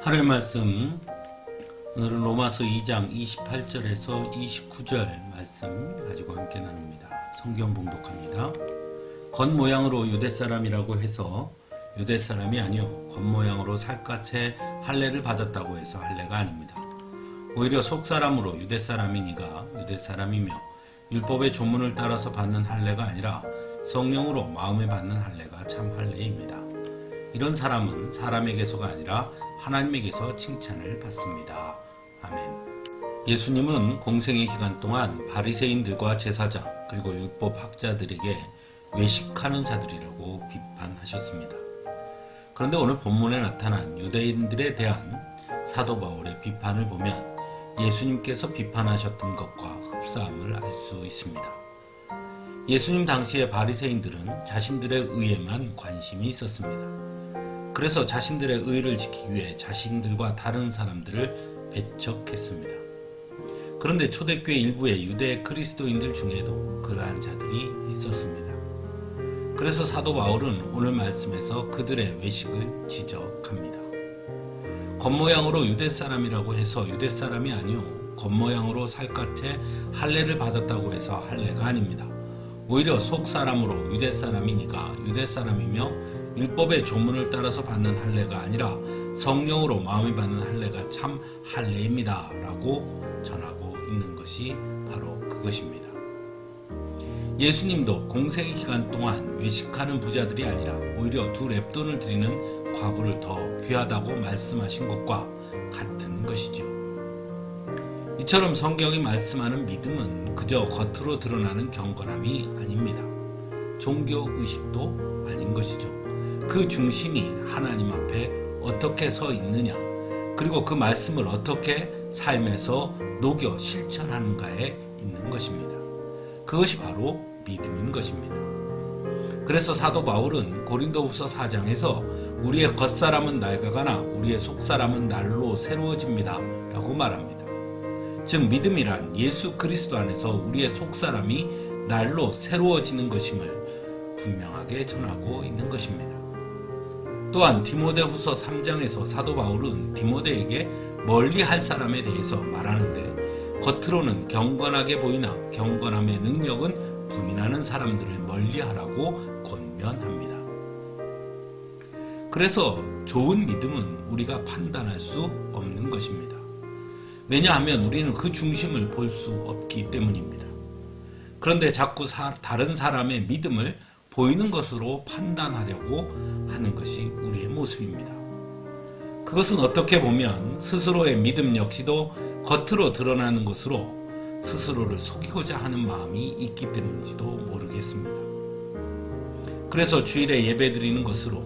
하루의 말씀, 오늘은 로마서 2장 28절에서 29절 말씀 가지고 함께 나눕니다. 성경 봉독합니다. 겉모양으로 유대사람이라고 해서 유대사람이 아니요 겉모양으로 살갗에 할례를 받았다고 해서 할례가 아닙니다. 오히려 속사람으로 유대사람이니가 유대사람이며 율법의 조문을 따라서 받는 할례가 아니라 성령으로 마음에 받는 할례가 참 할례입니다. 이런 사람은 사람에게서가 아니라 하나님에게서 칭찬을 받습니다. 아멘. 예수님은 공생의 기간 동안 바리새인들과 제사장 그리고 율법 학자들에게 외식하는 자들이라고 비판하셨습니다. 그런데 오늘 본문에 나타난 유대인들에 대한 사도 바울의 비판을 보면 예수님께서 비판하셨던 것과 흡사함을 알 수 있습니다. 예수님 당시의 바리새인들은 자신들의 의에만 관심이 있었습니다. 그래서 자신들의 의를 지키기 위해 자신들과 다른 사람들을 배척했습니다. 그런데 초대교회 일부의 유대 그리스도인들 중에도 그러한 자들이 있었습니다. 그래서 사도 바울은 오늘 말씀에서 그들의 외식을 지적합니다. 겉모양으로 유대사람이라고 해서 유대사람이 아니요 겉모양으로 살갗에 할례를 받았다고 해서 할례가 아닙니다. 오히려 속사람으로 유대사람이니까 유대사람이며 율법의 조문을 따라서 받는 할례가 아니라 성령으로 마음에 받는 할례가 참 할례입니다 라고 전하고 있는 것이 바로 그것입니다. 예수님도 공생의 기간 동안 외식하는 부자들이 아니라 오히려 두 렙돈을 드리는 과부를 더 귀하다고 말씀하신 것과 같은 것이죠. 이처럼 성경이 말씀하는 믿음은 그저 겉으로 드러나는 경건함이 아닙니다. 종교의식도 아닌 것이죠. 그 중심이 하나님 앞에 어떻게 서 있느냐, 그리고 그 말씀을 어떻게 삶에서 녹여 실천하는가에 있는 것입니다. 그것이 바로 믿음인 것입니다. 그래서 사도 바울은 고린도후서 4장에서 우리의 겉사람은 낡아가나 우리의 속사람은 날로 새로워집니다 라고 말합니다. 즉 믿음이란 예수 그리스도 안에서 우리의 속사람이 날로 새로워지는 것임을 분명하게 전하고 있는 것입니다. 또한 디모데후서 3장에서 사도 바울은 디모데에게 멀리할 사람에 대해서 말하는데 겉으로는 경건하게 보이나 경건함의 능력은 부인하는 사람들을 멀리하라고 권면합니다. 그래서 좋은 믿음은 우리가 판단할 수 없는 것입니다. 왜냐하면 우리는 그 중심을 볼 수 없기 때문입니다. 그런데 자꾸 다른 사람의 믿음을 보이는 것으로 판단하려고 하는 것이 우리의 모습입니다. 그것은 어떻게 보면 스스로의 믿음 역시도 겉으로 드러나는 것으로 스스로를 속이고자 하는 마음이 있기 때문인지도 모르겠습니다. 그래서 주일에 예배드리는 것으로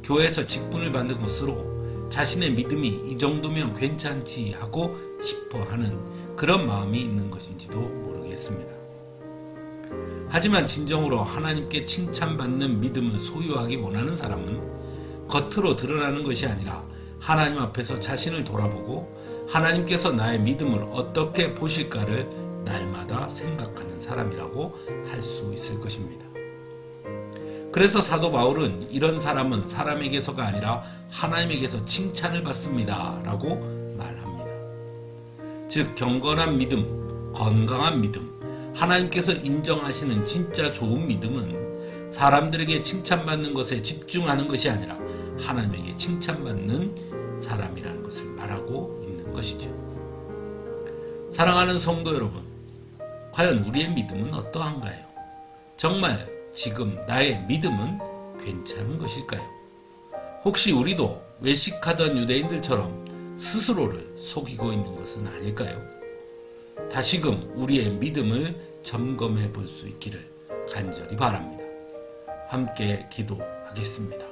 교회에서 직분을 받는 것으로 자신의 믿음이 이 정도면 괜찮지 하고 싶어하는 그런 마음이 있는 것인지도 모르겠습니다. 하지만 진정으로 하나님께 칭찬받는 믿음을 소유하기 원하는 사람은 겉으로 드러나는 것이 아니라 하나님 앞에서 자신을 돌아보고 하나님께서 나의 믿음을 어떻게 보실까를 날마다 생각하는 사람이라고 할 수 있을 것입니다. 그래서 사도 바울은 이런 사람은 사람에게서가 아니라 하나님에게서 칭찬을 받습니다 라고 말합니다. 즉 경건한 믿음, 건강한 믿음, 하나님께서 인정하시는 진짜 좋은 믿음은 사람들에게 칭찬받는 것에 집중하는 것이 아니라 하나님에게 칭찬받는 사람이라는 것을 말하고 있는 것이죠. 사랑하는 성도 여러분, 과연 우리의 믿음은 어떠한가요? 정말 지금 나의 믿음은 괜찮은 것일까요? 혹시 우리도 외식하던 유대인들처럼 스스로를 속이고 있는 것은 아닐까요? 다시금 우리의 믿음을 점검해 볼 수 있기를 간절히 바랍니다. 함께 기도하겠습니다.